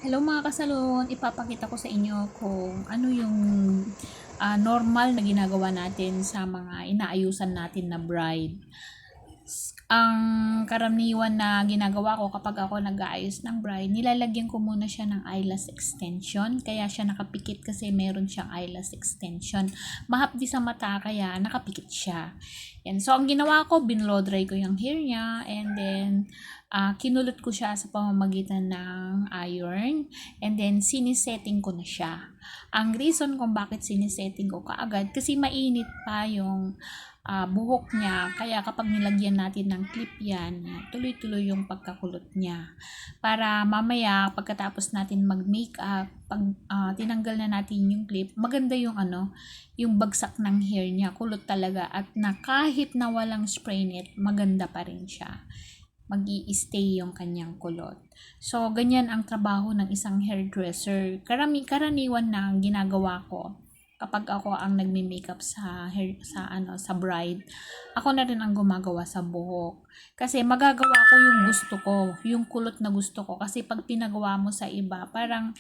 Hello mga kasalon, ipapakita ko sa inyo kung ano yung normal na ginagawa natin sa mga inaayusan natin na bride. Ang karaniwan na ginagawa ko kapag ako nag-aayos ng bride, nilalagyan ko muna siya ng eyelash extension. Kaya siya nakapikit kasi meron siyang eyelash extension. Mahapdi sa mata kaya nakapikit siya. Yan. So ang ginawa ko, binlow dry ko yung hair niya and then kinulot ko siya sa pamamagitan ng iron and then sinisetting ko na siya. Ang reason kung bakit sinisetting ko kaagad kasi mainit pa yung buhok niya, kaya kapag nilagyan natin ng clip yan, tuloy-tuloy yung pagkakulot niya. Para mamaya, pagkatapos natin mag-makeup, pag tinanggal na natin yung clip, maganda yung yung bagsak ng hair niya, kulot talaga, at na kahit na walang spray net, maganda pa rin siya. Mag-i-stay yung kanyang kulot. So, ganyan ang trabaho ng isang hairdresser. Karaniwan na ang ginagawa ko kapag ako ang nagme-makeup sa hair, sa bride, ako na rin ang gumagawa sa buhok. Kasi magagawa ko yung gusto ko, yung kulot na gusto ko. Kasi pag pinagawa mo sa iba, parang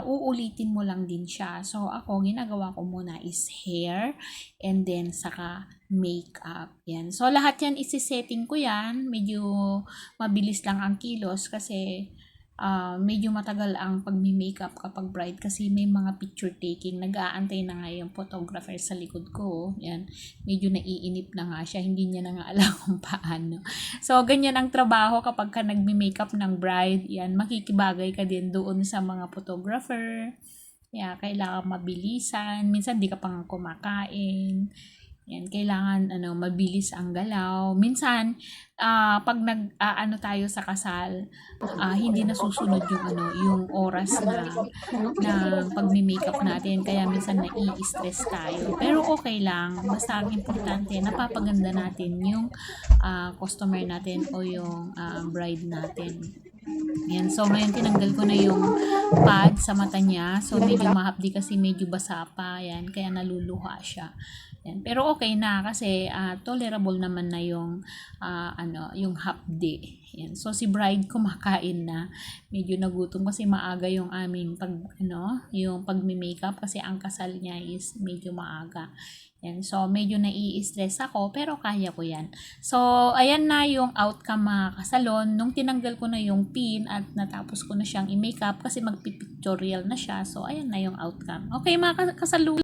uulitin mo lang din siya. So ako, ginagawa ko muna is hair and then saka makeup. Yan. So lahat yan isi-setting ko yan. Medyo mabilis lang ang kilos kasi medyo matagal ang pagmi-makeup kapag bride kasi may mga picture taking. Nag-aantay na nga yung photographer sa likod ko. Yan. Medyo naiinip na nga siya. Hindi niya na nga alam kung paano. So, ganyan ang trabaho kapag ka nagmi-makeup ng bride. Yan. Makikibagay ka din doon sa mga photographer. Yeah, kailangan mabilisan. Minsan di ka pang kumakain. Yan, kailangan mabilis ang galaw. Minsan pag tayo sa kasal, hindi nasusunod yung oras na pagmi-makeup natin, kaya minsan nai-stress tayo. Pero okay lang, basta ang importante napapaganda natin yung customer natin o yung bride natin. Yan. So, ngayon tinanggal ko na yung pad sa mata niya. So, medyo mahapdi kasi medyo basa pa. Yan. Kaya naluluha siya. Yan. Pero okay na kasi tolerable naman na yung yung hapdi. Yan. So, si bride kumakain na. Medyo nagutom kasi maaga yung aming yung pagmi-makeup kasi ang kasal niya is medyo maaga. Yan. So, medyo nai-stress ako pero kaya ko yan. So, ayan na yung outcome mga kasalon. Nung tinanggal ko na yung pin at natapos ko na siyang i-makeup kasi magpipictorial na siya. So, ayan na yung outcome. Okay mga kasalon.